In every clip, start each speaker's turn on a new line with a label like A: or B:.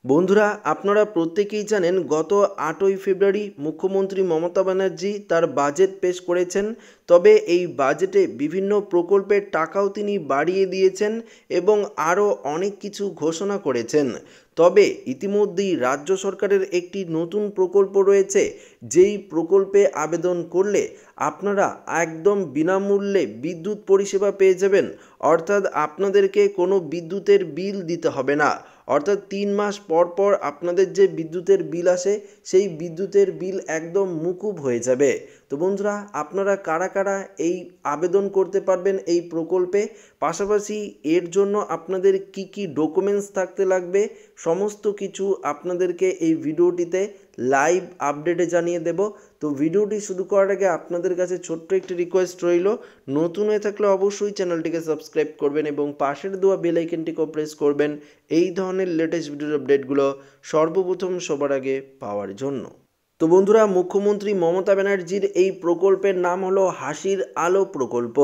A: বন্ধুরা, আপনারা প্রত্যেকেই জানেন গত ৮ই ফেব্রুয়ারি মুখ্যমন্ত্রী মমতা ব্যানার্জি তার বাজেট পেশ করেছেন। তবে এই বাজেটে বিভিন্ন প্রকল্পের টাকাও তিনি বাড়িয়ে দিয়েছেন এবং আরও অনেক কিছু ঘোষণা করেছেন। তবে ইতিমধ্যেই রাজ্য সরকারের একটি নতুন প্রকল্প রয়েছে, যেই প্রকল্পে আবেদন করলে আপনারা একদম বিনামূল্যে বিদ্যুৎ পরিষেবা পেয়ে যাবেন। অর্থাৎ আপনাদেরকে কোনো বিদ্যুতের বিল দিতে হবে না। অর্থাৎ ৩ মাস পর পর আপনাদের যে বিদ্যুতের বিল আসে, সেই বিদ্যুতের বিল একদম মকুব হয়ে যাবে। তো বন্ধুরা, আপনারা কারা কারা এই আবেদন করতে পারবেন এই প্রকল্পে, পাশাপাশি এর জন্য আপনাদের কি কি ডকুমেন্টস থাকতে লাগবে, সমস্ত কিছু আপনাদেরকে এই ভিডিওটিতে লাইভ আপডেটে জানিয়ে দেব। তো ভিডিওটি শুরু করার আগে আপনাদের কাছে ছোট্ট একটি রিকোয়েস্ট রইল, নতুন হয়ে থাকলে অবশ্যই চ্যানেলটিকে সাবস্ক্রাইব করবেন এবং পাশের দেওয়া বেল আইকনটিকেও প্রেস করবেন এই ধরনের লেটেস্ট ভিডিওর আপডেটগুলো সর্বপ্রথম সবার আগে পাওয়ার জন্য। তো বন্ধুরা, মুখ্যমন্ত্রী মমতা ব্যানার্জির এই প্রকল্পের নাম হলো হাসির আলো প্রকল্প।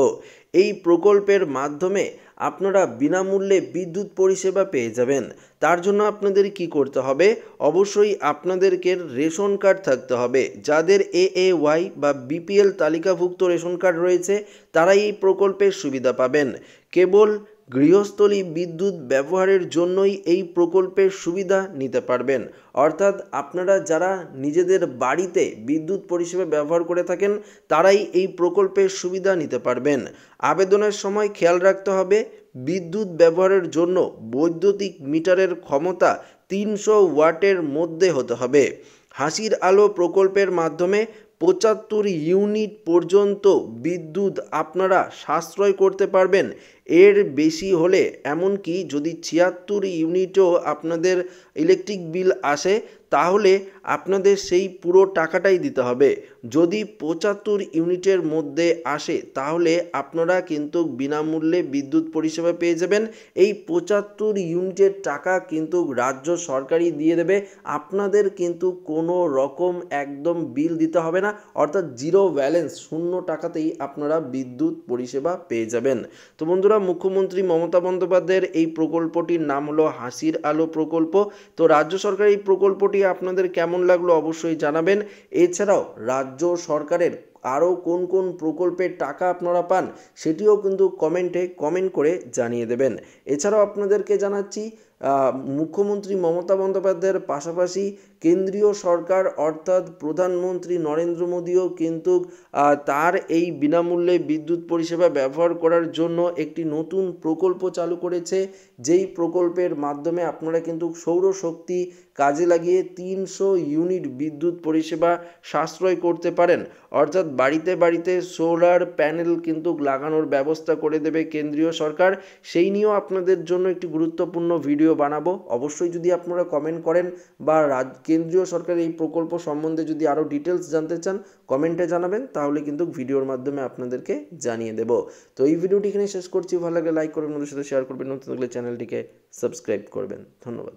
A: এই প্রকল্পের মাধ্যমে আপনারা বিনামূল্যে বিদ্যুৎ পরিষেবা পেয়ে যাবেন। তার জন্য আপনাদের কি করতে হবে, অবশ্যই আপনাদেরকে রেশন কার্ড থাকতে হবে। যাদের AAY বা BPL তালিকাভুক্ত রেশন কার্ড রয়েছে তারাই এই প্রকল্পের সুবিধা পাবেন। কেবল গৃহস্থলী বিদ্যুৎ ব্যবহারের জন্যই এই প্রকল্পের সুবিধা নিতে পারবেন। অর্থাৎ আপনারা যারা নিজেদের বাড়িতে বিদ্যুৎ পরিষেবা ব্যবহার করে থাকেন তারাই এই প্রকল্পের সুবিধা নিতে পারবেন। আবেদনের সময় খেয়াল রাখতে হবে, বিদ্যুৎ ব্যবহারের জন্য বৈদ্যুতিক মিটারের ক্ষমতা ৩০০ ওয়াটের মধ্যে হতে হবে। হাসির আলো প্রকল্পের মাধ্যমে ৭৫ ইউনিট পর্যন্ত বিদ্যুৎ আপনারা সাশ্রয় করতে পারবেন। এর বেশি হলে, এমনকি যদি ৭৬ ইউনিটও আপনাদের ইলেকট্রিক বিল আসে তাহলে আপনাদের সেই পুরো টাকাটাই দিতে হবে। যদি ৭৫ ইউনিটের মধ্যে আসে তাহলে আপনারা কিন্তু বিনামূল্যে বিদ্যুৎ পরিষেবা পেয়ে যাবেন। এই ৭৫ ইউনিটের টাকা কিন্তু রাজ্য সরকারই দিয়ে দেবে, আপনাদের কিন্তু কোনো রকম একদম বিল দিতে হবে না। অর্থাৎ জিরো ব্যালেন্স, শূন্য টাকাতেই আপনারা বিদ্যুৎ পরিষেবা পেয়ে যাবেন। তো বন্ধুরা, মুখ্যমন্ত্রী মমতা বন্দ্যোপাধ্যায়ের এই প্রকল্পটির নাম হলো হাসির আলো প্রকল্প। তো রাজ্য সরকার এই প্রকল্পটি আপনাদের কেমন লাগলো অবশ্যই জানাবেন। এছাড়াও রাজ্য সরকারের আরও কোন কোন প্রকল্পের টাকা আপনারা পান সেটিও কিন্তু কমেন্ট করে জানিয়ে দেবেন। এছাড়াও আপনাদেরকে জানাচ্ছি, মুখ্যমন্ত্রী মমতা বন্দ্যোপাধ্যায়ের পাশাপাশি কেন্দ্রীয় সরকার অর্থাৎ প্রধানমন্ত্রী নরেন্দ্র মোদীও কিন্তু তার এই বিনামূল্যে বিদ্যুৎ পরিষেবা ব্যবহার করার জন্য একটি নতুন প্রকল্প চালু করেছে। যেই প্রকল্পের মাধ্যমে আপনারা কিন্তু সৌরশক্তি কাজে লাগিয়ে ৩০০ ইউনিট বিদ্যুৎ পরিষেবা সাশ্রয় করতে পারেন। অর্থাৎ বাড়িতে বাড়িতে সোলার প্যানেল কিন্তু লাগানোর ব্যবস্থা করে দেবে কেন্দ্রীয় সরকার। সেই নিয়েও আপনাদের জন্য একটি গুরুত্বপূর্ণ ভিডিও বানাবো। অবশ্যই যদি আপনারা কমেন্ট করেন বা কেন্দ্রীয় সরকারের এই প্রকল্প সম্বন্ধে যদি আরও ডিটেলস জানতে চান কমেন্টে জানাবেন, তাহলে কিন্তু ভিডিওর মাধ্যমে আপনাদেরকে জানিয়ে দেব। তো এই ভিডিওটি এখানে শেষ করছি। ভালো লাগলে লাইক করবেন, বন্ধুদের সাথে শেয়ার করবেন, নতুন থাকলে চ্যানেলটিকে সাবস্ক্রাইব করবেন। ধন্যবাদ।